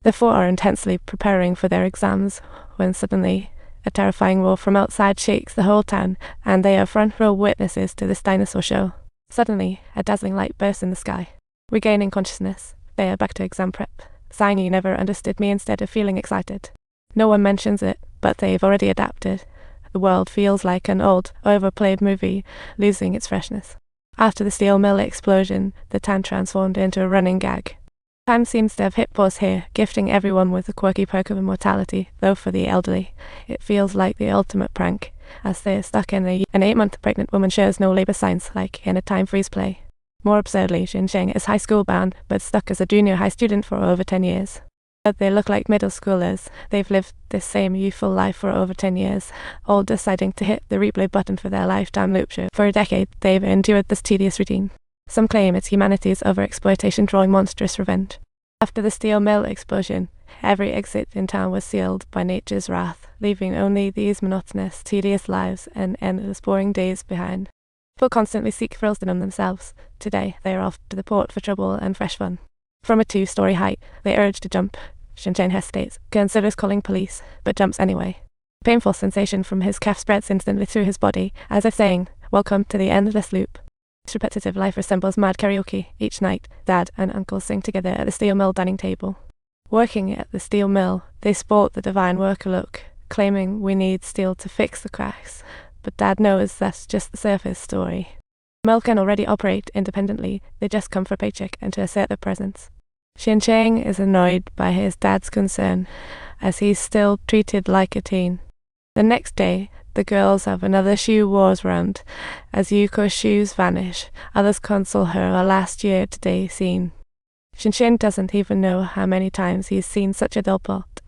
The four are intensely preparing for their exams when suddenly a terrifying roar from outside shakes the whole town, and they are front row witnesses to this dinosaur show. Suddenly, a dazzling light bursts in the sky. Regaining consciousness, they are back to exam prep, sighing you never understood me instead of feeling excited. No one mentions it, but they've already adapted. The world feels like an old, overplayed movie, losing its freshness. After the steel mill explosion, the town transformed into a running gag. Time seems to have hit pause here, gifting everyone with a quirky perk of immortality, though for the elderly, it feels like the ultimate prank, as they are stuck in an 8-month pregnant woman shows no labor signs, like in a time freeze play. More absurdly, Xinsheng is high school bound, but stuck as a junior high student for over 10 years. But they look like middle schoolers. They've lived this same youthful life for over 10 years, all deciding to hit the replay button for their lifetime loop show. For a decade, they've endured this tedious routine. Some claim it's humanity's overexploitation drawing monstrous revenge. After the steel mill explosion, every exit in town was sealed by nature's wrath, leaving only these monotonous, tedious lives and endless boring days behind. People constantly seek thrills to numb themselves. Today, they are off to the port for trouble and fresh fun. From a 2-story height, they urge to jump. Xinsheng hesitates, considers calling police, but jumps anyway. A painful sensation from his calf spreads instantly through his body, as if saying, "Welcome to the endless loop." This repetitive life resembles mad karaoke. Each night, Dad and Uncle sing together at the steel mill dining table. Working at the steel mill, they sport the divine worker look, claiming we need steel to fix the cracks, but Dad knows that's just the surface story. The mill can already operate independently, they just come for a paycheck and to assert their presence. Xinsheng is annoyed by his dad's concern, as he's still treated like a teen. The next day, the girls have another shoe wars round. As Yuko's shoes vanish, others console her a last year-to-day scene. Xinsheng doesn't even know how many times he's seen such a dull plot.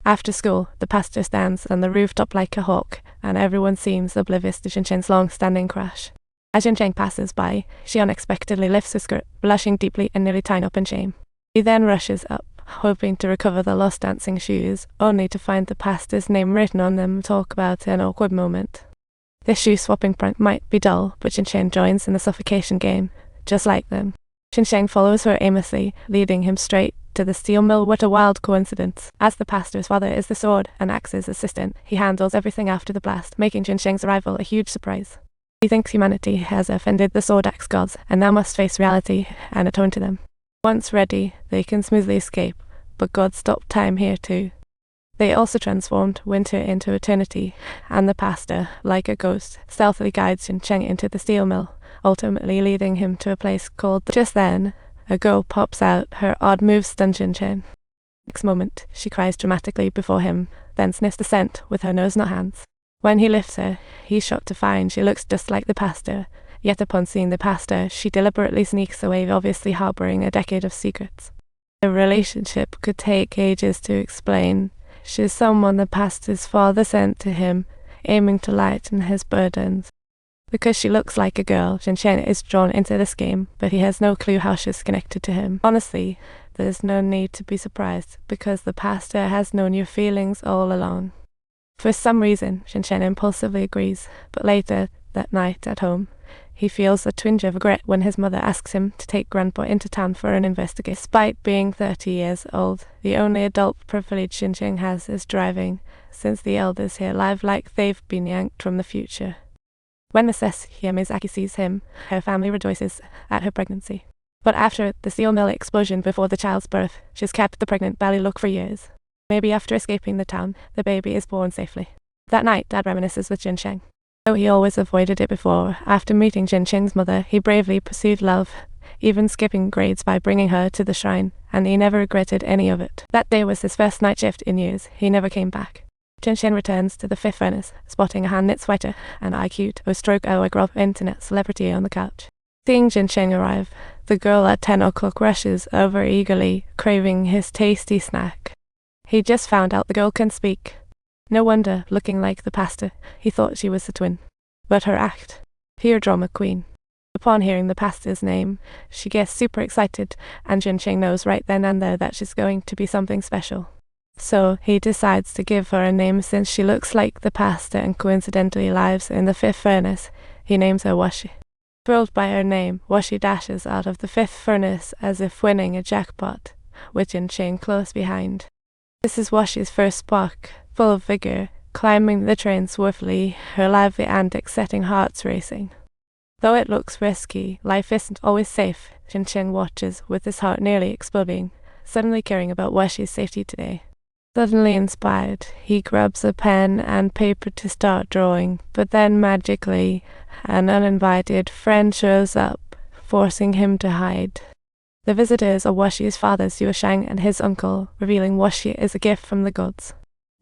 After school, the pastor stands on the rooftop like a hawk, and everyone seems oblivious to Xinsheng's long-standing crush. As Xinsheng passes by, she unexpectedly lifts her skirt, blushing deeply and nearly tying up in shame. He then rushes up, hoping to recover the lost dancing shoes, only to find the pastor's name written on them and talk about an awkward moment. This shoe-swapping prank might be dull, but Xinsheng joins in the suffocation game, just like them. Xinsheng follows her aimlessly, leading him straight to the steel mill. What a wild coincidence. As the pastor's father is the sword and axe's assistant, he handles everything after the blast, making Xinsheng's arrival a huge surprise. He thinks humanity has offended the sword axe gods, and now must face reality and atone to them. Once ready, they can smoothly escape, but God stopped time here too. They also transformed winter into eternity, and the pastor, like a ghost, stealthily guides Xinsheng into the steel mill, ultimately leading him to a place called the... Just then, a girl pops out, her odd moves stun Xinsheng. Next moment, she cries dramatically before him, then sniffs the scent with her nose not hands. When he lifts her, he's shocked to find she looks just like the pastor. Yet upon seeing the pastor, she deliberately sneaks away, obviously harboring a decade of secrets. The relationship could take ages to explain. She's someone the pastor's father sent to him, aiming to lighten his burdens. Because she looks like a girl, Xinsheng is drawn into this game, but he has no clue how she's connected to him. Honestly, there's no need to be surprised, because the pastor has known your feelings all along. For some reason, Xinsheng impulsively agrees, but later that night at home, he feels a twinge of regret when his mother asks him to take Grandpa into town for an investigation. Despite being 30 years old, the only adult privilege Xinsheng has is driving, since the elders here live like they've been yanked from the future. When Mrs. Yamazaki sees him, her family rejoices at her pregnancy. But after the steel mill explosion before the child's birth, she's kept the pregnant belly look for years. Maybe after escaping the town, the baby is born safely. That night, Dad reminisces with Xinsheng. Though he always avoided it before, after meeting Xinsheng's mother, he bravely pursued love, even skipping grades by bringing her to the shrine, and he never regretted any of it. That day was his first night shift in years. He never came back. Xinsheng returns to the fifth furnace, spotting a hand-knit sweater and IQ or stroke a grub internet celebrity on the couch. Seeing Xinsheng arrive, the girl at 10 o'clock rushes over eagerly, craving his tasty snack. He just found out the girl can speak. No wonder, looking like the pastor, he thought she was a twin. But her act, pure drama queen. Upon hearing the pastor's name, she gets super excited, and Xinsheng knows right then and there that she's going to be something special. So he decides to give her a name since she looks like the pastor and coincidentally lives in the fifth furnace. He names her Washi. Thrilled by her name, Washi dashes out of the fifth furnace as if winning a jackpot. with Jin Chang close behind. This is Washi's first spark, full of vigor, climbing the train swiftly, her lively antics setting hearts racing. Though it looks risky, life isn't always safe. Jin Chang watches with his heart nearly exploding, suddenly caring about Washi's safety today. Suddenly inspired, he grabs a pen and paper to start drawing, but then magically, an uninvited friend shows up, forcing him to hide. The visitors are Washi's father, Xueshang, and his uncle, revealing Washi is a gift from the gods.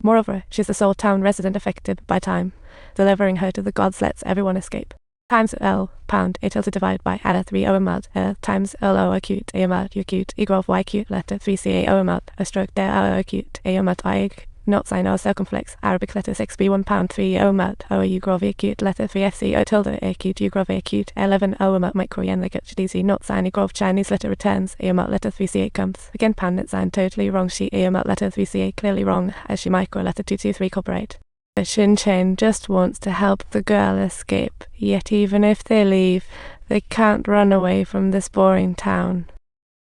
Moreover, she's the sole town resident affected by time. Delivering her to the gods lets everyone escape. Times L, pound, a tilde divide by ada 3 o amount, times LO acute, a amount, acute, equal y acute, letter 3 ca o amount, a stroke there, acute, a amount, I, not sign or circumflex, Arabic letter 6b 1 pound 3 o amount, o u grove acute, letter 3 fc o tilde, acute, u grove acute, 11 o amount, micro yen, like HDZ, not sign, grove Chinese letter returns, a amount, letter 3 ca comes. Again, pound, net sign, totally wrong, she, a amount, letter 3 ca, clearly wrong, as she micro, letter 223, cooperate. Shin Chen just wants to help the girl escape, yet even if they leave, they can't run away from this boring town.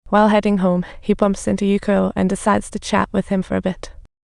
While heading home, he bumps into Yuko and decides to chat with him for a bit.